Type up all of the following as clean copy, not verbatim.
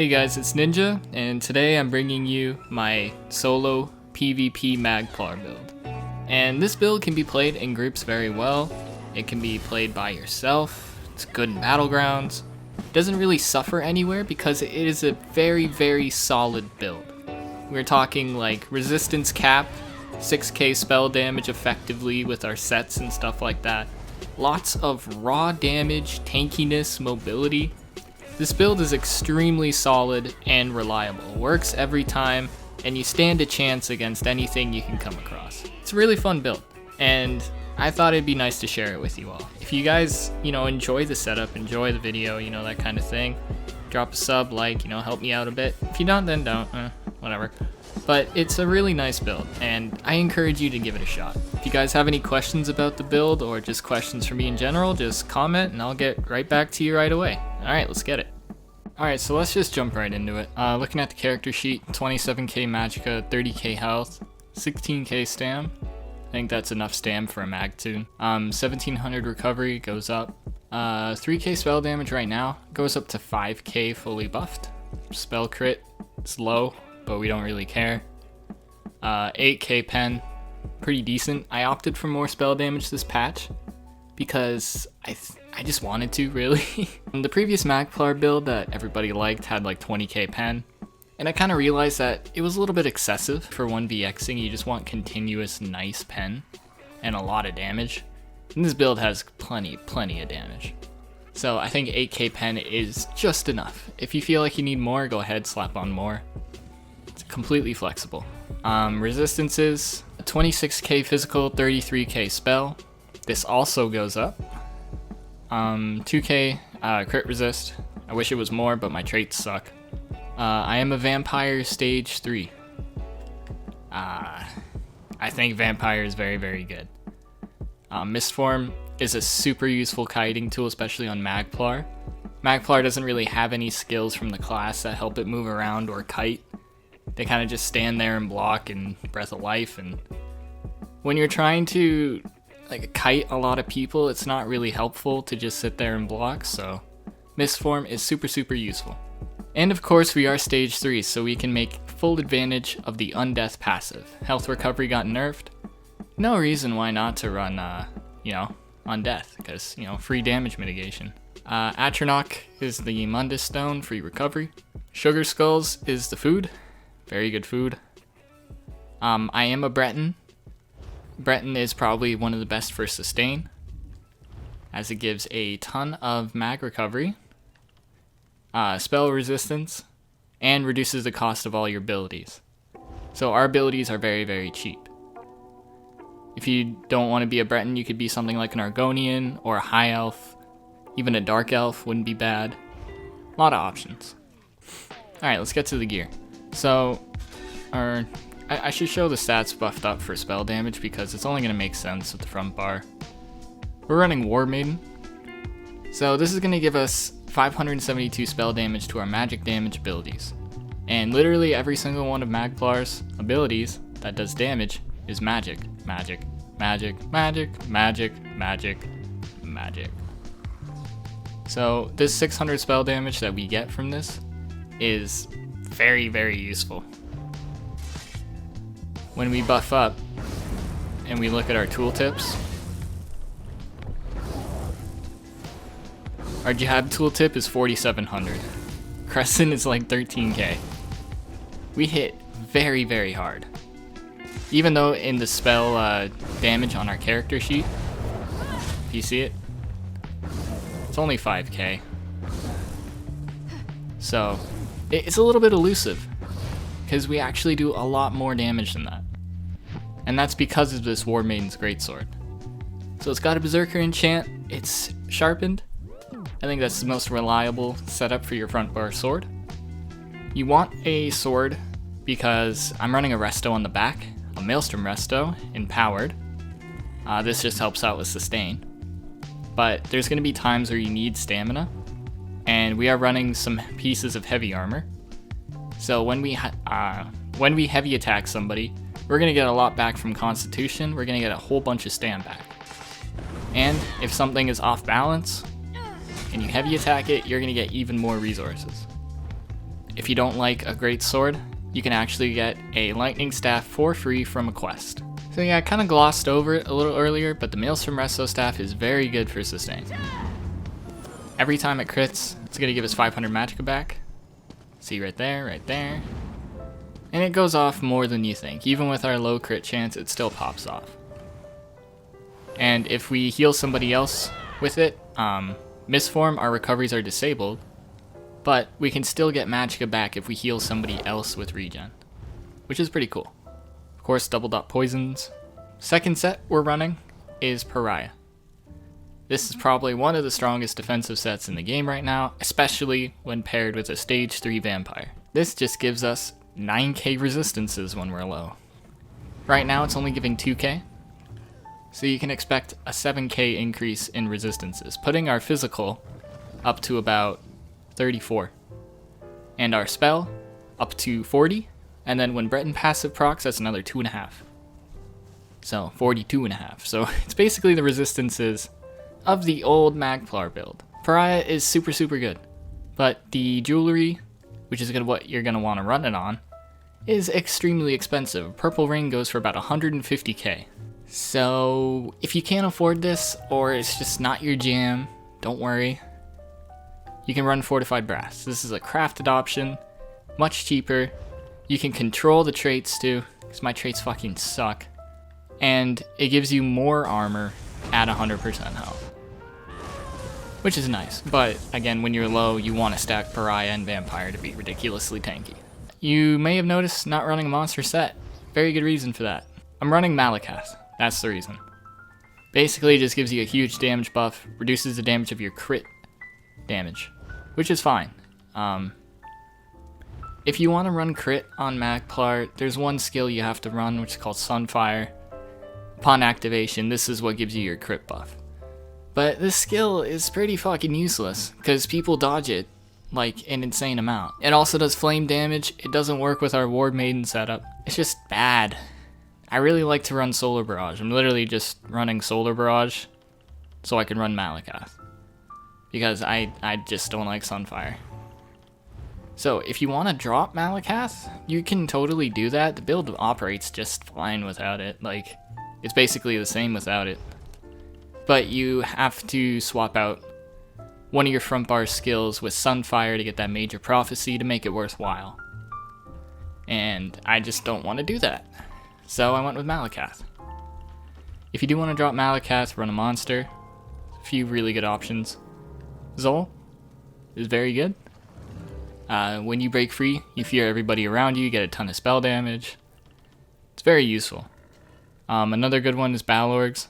Hey guys, it's Ninja, and today I'm bringing you my solo PvP Magplar build. And this build can be played in groups very well. It can be played by yourself. It's good in battlegrounds. It doesn't really suffer anywhere because it is a very solid build. We're talking like resistance cap, 6k spell damage effectively with our sets and stuff like that. Lots of raw damage, tankiness, mobility. This build is extremely solid and reliable. Works every time, and you stand a chance against anything you can come across. It's a really fun build, and I thought it'd be nice to share it with you all. If you guys, enjoy the setup, enjoy the video, that kind of thing, drop a sub, like, help me out a bit. If you don't, then don't, whatever. But it's a really nice build, and I encourage you to give it a shot. If you guys have any questions about the build, or just questions for me in general, just comment and I'll get right back to you right away. Alright, let's get it. Alright, so let's just jump right into it. Looking at the character sheet, 27k magicka, 30k health, 16k stam. I think that's enough stam for a mag tune. 1700 recovery goes up. 3k spell damage right now, goes up to 5k fully buffed. Spell crit, it's low, but we don't really care. 8k pen, pretty decent. I opted for more spell damage this patch because I just wanted to, really. The previous Magplar build that everybody liked had like 20k pen, and I kind of realized that it was a little bit excessive for 1vxing. You just want continuous nice pen and a lot of damage, and this build has plenty of damage. So I think 8k pen is just enough. If you feel like you need more, go ahead, slap on more. It's completely flexible. Resistances, 26k physical, 33k spell. This also goes up. 2k crit resist. I wish it was more, but my traits suck. I am a vampire stage 3. I think vampire is very good. Mistform is a super useful kiting tool, especially on Magplar. Magplar doesn't really have any skills from the class that help it move around or kite. They kind of just stand there and block and breath of life, and when you're trying to kite a lot of people, it's not really helpful to just sit there and block, so Mistform is super useful. And of course we are stage 3, so we can make full advantage of the undeath passive. Health recovery got nerfed. No reason why not to run, undeath, because, free damage mitigation. Atronach is the mundus stone, free recovery. Sugar skulls is the food. Very good food. I am a Breton. Breton is probably one of the best for sustain, as it gives a ton of mag recovery, spell resistance, and reduces the cost of all your abilities. So our abilities are very cheap. If you don't want to be a Breton, you could be something like an Argonian or a high elf. Even a dark elf wouldn't be bad. A lot of options. Alright, let's get to the gear. So, I should show the stats buffed up for spell damage because it's only going to make sense with the front bar. We're running War Maiden. So this is going to give us 572 spell damage to our magic damage abilities. And literally every single one of Magplar's abilities that does damage is magic. Magic. So this 600 spell damage that we get from this is very useful. When we buff up and we look at our tooltips, our jab tooltip is 4700. Crescent is like 13k. We hit very hard. Even though in the spell damage on our character sheet, if you see it, it's only 5k. So it's a little bit elusive, because we actually do a lot more damage than that. And that's because of this War Maiden's Greatsword. So it's got a Berserker enchant, it's sharpened. I think that's the most reliable setup for your front bar sword. You want a sword because I'm running a resto on the back, a Maelstrom resto, empowered. This just helps out with sustain. But there's going to be times where you need stamina, and we are running some pieces of heavy armor. So when we heavy attack somebody, we're going to get a lot back from Constitution. We're going to get a whole bunch of stam back. And if something is off balance and you heavy attack it, you're going to get even more resources. if you don't like a great sword, you can actually get a lightning staff for free from a quest. So yeah, I kind of glossed over it a little earlier, but the Maelstrom Resto staff is very good for sustain. Every time it crits, it's going to give us 500 magicka back. See right there, right there. And it goes off more than you think. Even with our low crit chance, it still pops off. And if we heal somebody else with it, misform, our recoveries are disabled, but we can still get magicka back if we heal somebody else with regen, which is pretty cool. Of course, double dot poisons. Second set we're running is Pariah. This is probably one of the strongest defensive sets in the game right now, especially when paired with a stage 3 vampire. This just gives us 9k resistances when we're low. Right now it's only giving 2k, so you can expect a 7k increase in resistances, putting our physical up to about 34. And our spell up to 40, and then when Breton passive procs, that's another 2.5. So 42.5. So it's basically the resistances of the old Magplar build. Pariah is super good, but the Jewlery, which is what you're going to want to run it on, is extremely expensive. Purple ring goes for about 150k. So if you can't afford this, or it's just not your jam, don't worry. You can run fortified brass. This is a crafted option, much cheaper. You can control the traits too, because my traits fucking suck. And it gives you more armor at 100% health, which is nice. But again, when you're low, you want to stack Pariah and Vampire to be ridiculously tanky. You may have noticed not running a monster set. Very good reason for that. I'm running Malacath. That's the reason. Basically, it just gives you a huge damage buff, reduces the damage of your crit damage, which is fine. If you want to run crit on Magplar, there's one skill you have to run, which is called Sunfire. Upon activation, this is what gives you your crit buff. But this skill is pretty fucking useless, because people dodge it like an insane amount. It also does flame damage. It doesn't work with our Ward Maiden setup. It's just bad. I really like to run Solar Barrage. I'm literally just running Solar Barrage so I can run Malacath, because I just don't like Sunfire. So if you want to drop Malacath, you can totally do that. The build operates just fine without it. Like, it's basically the same without it. But you have to swap out one of your front bar skills with Sunfire to get that Major Prophecy to make it worthwhile. And I just don't want to do that. So I went with Malacath. If you do want to drop Malacath, run a monster. A few really good options. ZOAL is very good. When you break free, you fear everybody around you, get a ton of spell damage. It's very useful. Another good one is Balorgs.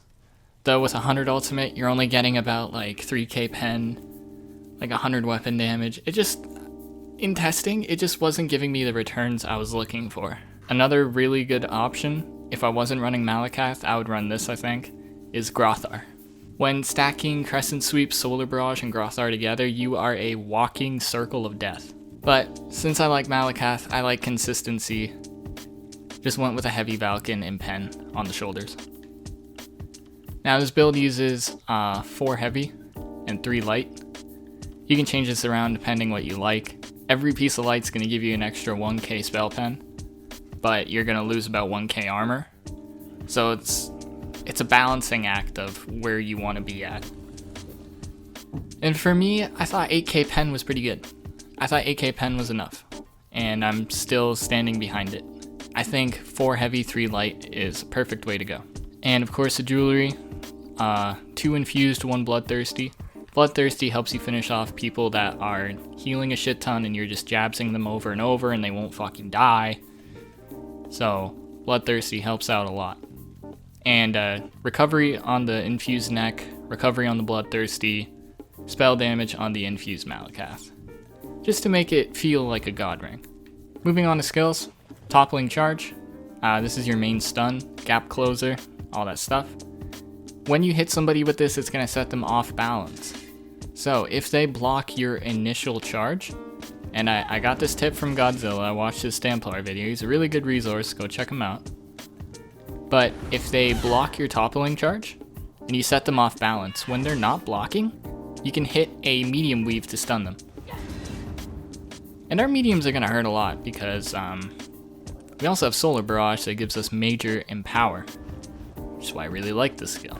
Though with 100 ultimate, you're only getting about like 3k pen, like 100 weapon damage. It just, in testing, it just wasn't giving me the returns I was looking for. Another really good option, if I wasn't running Malacath, I would run this, I think, is Grothar. When stacking Crescent Sweep, Solar Barrage, and Grothar together, you are a walking circle of death. But since I like Malacath, I like consistency. Just went with a heavy Valken and Pen on the shoulders. Now this build uses 4 heavy and 3 light. You can change this around depending what you like. Every piece of light's going to give you an extra 1k spell pen, but you're going to lose about 1k armor. So it's a balancing act of where you want to be at. And for me, I thought 8k pen was pretty good. I thought 8k pen was enough, and I'm still standing behind it. I think 4 heavy, 3 light is a perfect way to go. And of course the Jewlery, 2 infused, 1 bloodthirsty. Bloodthirsty helps you finish off people that are healing a shit ton and you're just jabsing them over and over and they won't fucking die. So bloodthirsty helps out a lot. And recovery on the infused neck, recovery on the bloodthirsty, spell damage on the infused Malacath, just to make it feel like a god ring. Moving on to skills, toppling charge. This is your main stun, gap closer, all that stuff. When you hit somebody with this, it's going to set them off balance. So if they block your initial charge, and I got this tip from Godzilla, I watched his Stamplar video, he's a really good resource, go check him out. But if they block your toppling charge, and you set them off balance, when they're not blocking, you can hit a medium weave to stun them. And our mediums are going to hurt a lot because we also have Solar Barrage that gives us Major Empower, which is why I really like this skill.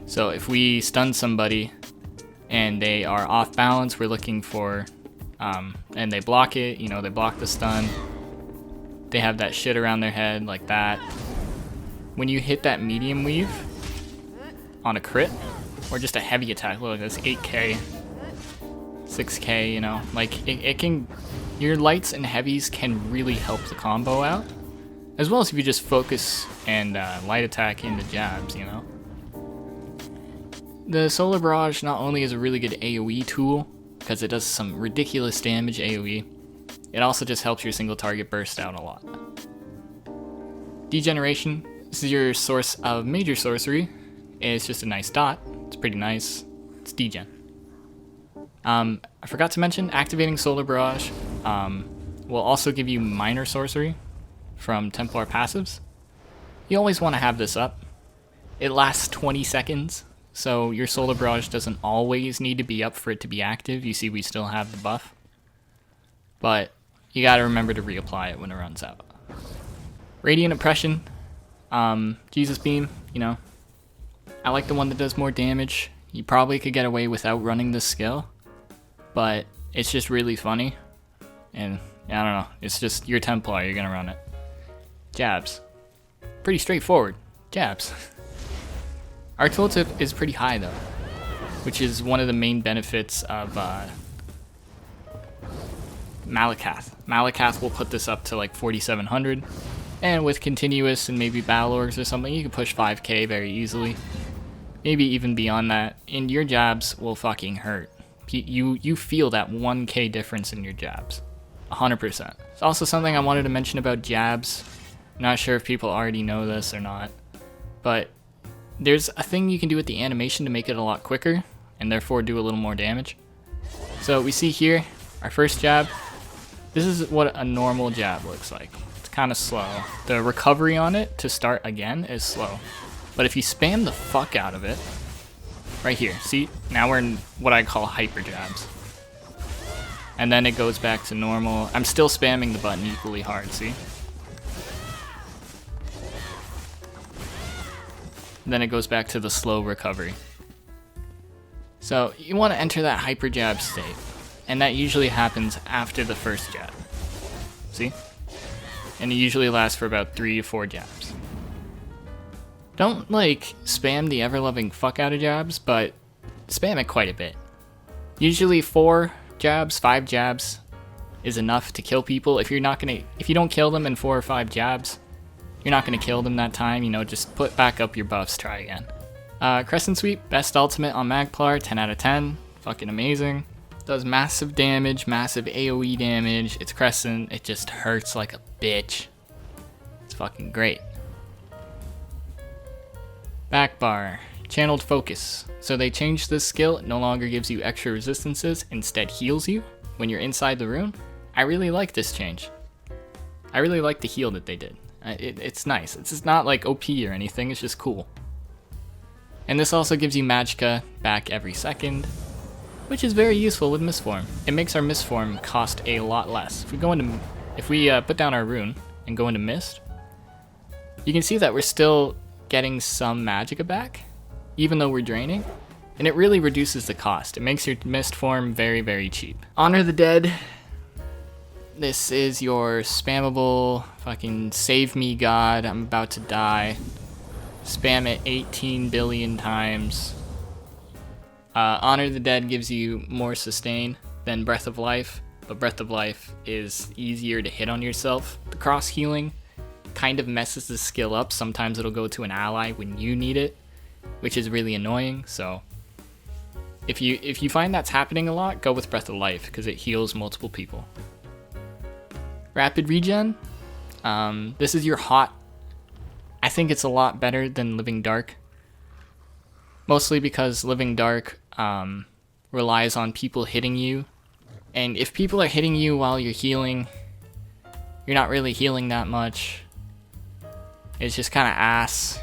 So if we stun somebody and they are off balance, we're looking for, and they block it, you know, they block the stun. They have that shit around their head like that. When you hit that medium weave on a crit, or just a heavy attack, look, that's 8k, 6k, you know, like it can, your lights and heavies can really help the combo out, as well as if you just focus and light attack into jabs, you know. The Solar Barrage not only is a really good AoE tool, because it does some ridiculous damage AoE, it also just helps your single target burst out a lot. Degeneration, this is your source of major sorcery. It's just a nice dot, it's pretty nice, it's degen. I forgot to mention, activating Solar Barrage will also give you minor sorcery from Templar passives. You always want to have this up. It lasts 20 seconds. So your Solar Barrage doesn't always need to be up for it to be active. You see we still have the buff. But you gotta remember to reapply it when it runs out. Radiant Oppression. Jesus Beam, you know. I like the one that does more damage. You probably could get away without running this skill. But it's just really funny. And I don't know. It's just your Templar, you're gonna run it. Jabs. Pretty straightforward. Jabs. Our tooltip is pretty high though, which is one of the main benefits of Malacath. Malacath will put this up to like 4700, and with continuous and maybe battle orgs or something, you can push 5k very easily. Maybe even beyond that, and your jabs will fucking hurt. You feel that 1k difference in your jabs, 100%. It's also something I wanted to mention about jabs. Not sure if people already know this or not, but there's a thing you can do with the animation to make it a lot quicker, and therefore do a little more damage. So we see here, our first jab. This is what a normal jab looks like. It's kind of slow. The recovery on it to start again is slow. But if you spam the fuck out of it, right here, see? Now we're in what I call hyper jabs. And then it goes back to normal. I'm still spamming the button equally hard, see? Then it goes back to the slow recovery. So you want to enter that hyper jab state, and that usually happens after the first jab. See? And it usually lasts for about 3 to 4 jabs. Don't like spam the ever-loving fuck out of jabs, but spam it quite a bit. Usually 4 jabs, 5 jabs is enough to kill people. If you don't kill them in 4 or 5 jabs, you're not going to kill them that time, you know, just put back up your buffs, try again. Crescent Sweep, best ultimate on Magplar, 10 out of 10, fucking amazing. Does massive damage, massive AoE damage, it's Crescent, it just hurts like a bitch. It's fucking great. Backbar, Channeled Focus. So they changed this skill, it no longer gives you extra resistances, instead heals you when you're inside the rune. I really like this change. I really like the heal that they did. It's nice. It's just not like OP or anything, it's just cool. And this also gives you Magicka back every second, which is very useful with Mistform. It makes our Mistform cost a lot less. If we put down our rune and go into Mist, you can see that we're still getting some Magicka back, even though we're draining, and it really reduces the cost. It makes your Mistform very, very cheap. Honor the Dead. This is your spammable fucking save me god, I'm about to die. Spam it 18 billion times. Honor the Dead gives you more sustain than Breath of Life, but Breath of Life is easier to hit on yourself. The cross healing kind of messes the skill up. Sometimes it'll go to an ally when you need it, which is really annoying. So if you find that's happening a lot, go with Breath of Life because it heals multiple people. Rapid regen. This is your hot. I think it's a lot better than Living Dark. Mostly because Living Dark relies on people hitting you. And if people are hitting you while you're healing, you're not really healing that much. It's just kind of ass.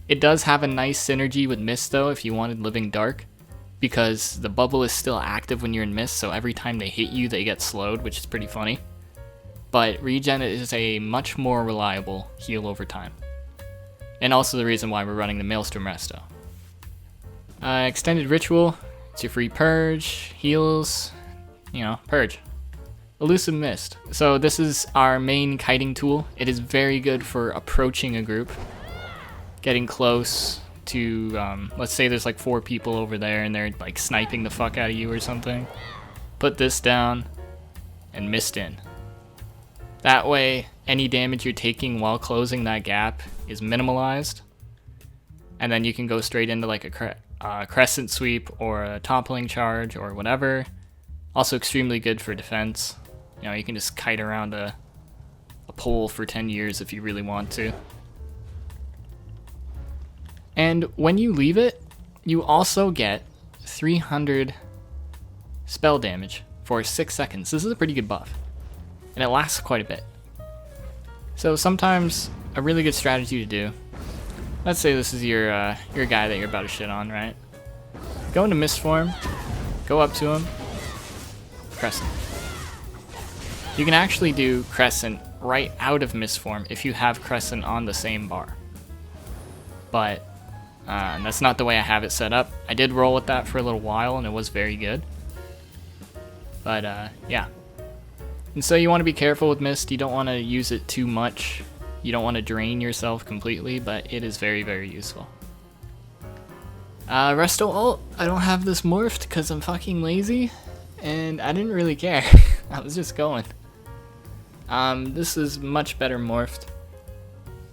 It does have a nice synergy with Mist though if you wanted Living Dark, because the bubble is still active when you're in mist, so every time they hit you, they get slowed, which is pretty funny. But regen is a much more reliable heal over time. And also the reason why we're running the Maelstrom Resto. Extended Ritual, it's your free purge, heals, purge. Elusive Mist. So this is our main kiting tool. It is very good for approaching a group, getting close to, let's say there's like 4 people over there and they're like sniping the fuck out of you or something. Put this down and mist in. That way, any damage you're taking while closing that gap is minimalized. And then you can go straight into like a crescent sweep or a toppling charge or whatever. Also extremely good for defense. You can just kite around a pole for 10 years if you really want to. And when you leave it, you also get 300 spell damage for 6 seconds. This is a pretty good buff. And it lasts quite a bit. So sometimes a really good strategy to do, let's say this is your guy that you're about to shit on, right? Go into mist form, go up to him, crescent. You can actually do crescent right out of mist form if you have crescent on the same bar. But that's not the way I have it set up. I did roll with that for a little while and it was very good. But yeah. And so you want to be careful with mist. You don't want to use it too much. You don't want to drain yourself completely, but it is very, very useful. Resto ult, I don't have this morphed because I'm fucking lazy. And I didn't really care. I was just going. This is much better morphed.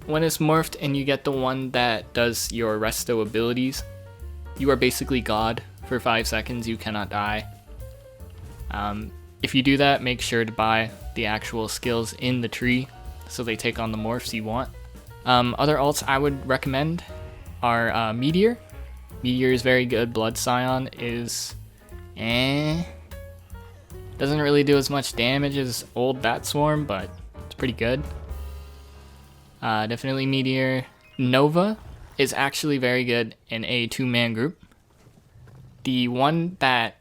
When it's morphed and you get the one that does your resto abilities, you are basically God for 5 seconds. You cannot die. If you do that, make sure to buy the actual skills in the tree so they take on the morphs you want. Other ults I would recommend are Meteor. Meteor is very good. Blood Scion is doesn't really do as much damage as old Bat Swarm, but it's pretty good. Definitely Meteor. Nova is actually very good in a 2-man group. The one that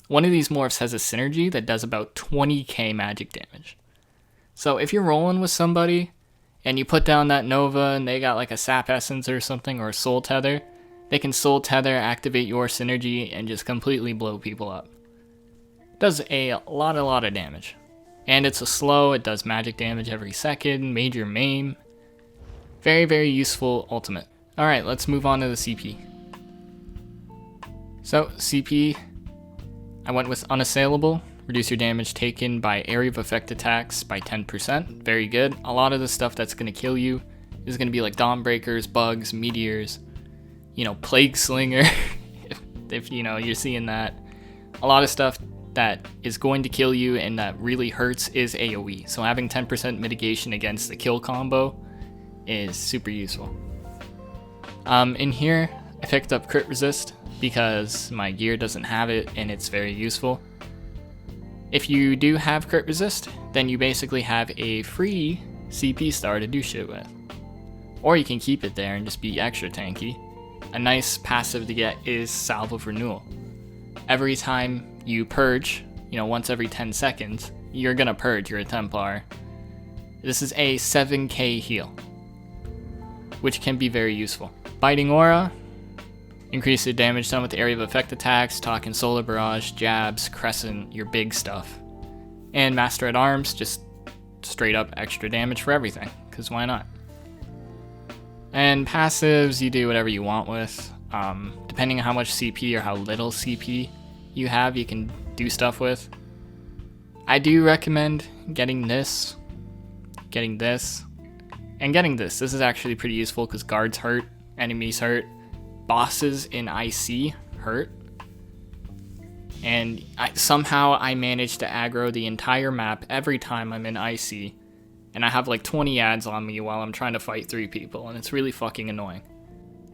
one of these morphs has a synergy that does about 20k magic damage. So if you're rolling with somebody and you put down that Nova and they got like a Sap Essence or something or a Soul Tether, they can Soul Tether, activate your synergy, and just completely blow people up. Does a lot of damage. And it's a slow, it does magic damage every second, major maim. Very, very useful ultimate. Alright, let's move on to the CP. So, CP, I went with Unassailable. Reduce your damage taken by area of effect attacks by 10%. Very good. A lot of the stuff that's going to kill you is going to be like Dawnbreakers, Bugs, Meteors, Plague Slinger, if you're seeing that. A lot of stuff that is going to kill you and that really hurts is AoE. So having 10% mitigation against the kill combo is super useful. In here, I picked up Crit Resist because my gear doesn't have it and it's very useful. If you do have Crit Resist, then you basically have a free CP star to do shit with. Or you can keep it there and just be extra tanky. A nice passive to get is Salve of Renewal. Every time you purge, once every 10 seconds, you're gonna purge, you're a Templar. This is a 7k heal, which can be very useful. Biting Aura, increase the damage done with area of effect attacks, talking Solar Barrage, Jabs, Crescent, your big stuff. And Master at Arms, just straight up extra damage for everything, because why not? And passives, you do whatever you want with. Depending on how much CP or how little CP you have, you can do stuff with. I do recommend getting this, getting this, and getting this. This is actually pretty useful because guards hurt, enemies hurt, bosses in IC hurt. And somehow I managed to aggro the entire map every time I'm in IC. And I have like 20 ads on me while I'm trying to fight 3 people, and it's really fucking annoying.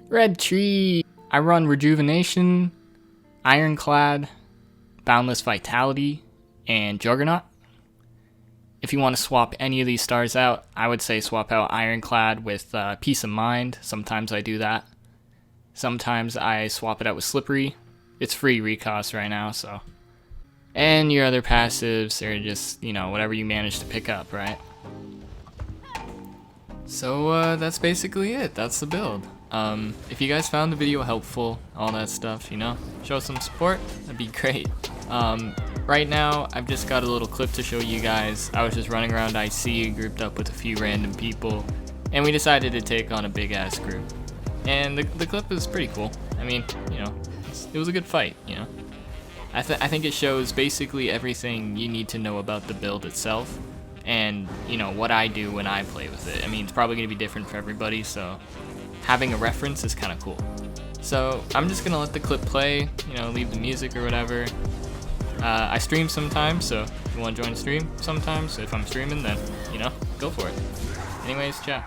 Red Tree! I run Rejuvenation, Ironclad, Boundless Vitality, and Juggernaut. If you want to swap any of these stars out, I would say swap out Ironclad with Peace of Mind. Sometimes I do that. Sometimes I swap it out with Slippery. it's free recast right now, so. And your other passives are just, you know, whatever you manage to pick up, right? So that's basically it. That's the build. If you guys found the video helpful, all that stuff, you know, show some support, that'd be great. Right now, I've just got a little clip to show you guys. I was just running around IC, grouped up with a few random people, and we decided to take on a big-ass group. And the clip is pretty cool. I mean, you know, it was a good fight, you know. I think it shows basically everything you need to know about the build itself, and, you know, what I do when I play with it. I mean, it's probably going to be different for everybody, so having a reference is kind of cool. So I'm just going to let the clip play, you know, leave the music or whatever. I stream sometimes, so if you want to join the stream sometimes, so if I'm streaming, then, you know, go for it. Anyways, ciao.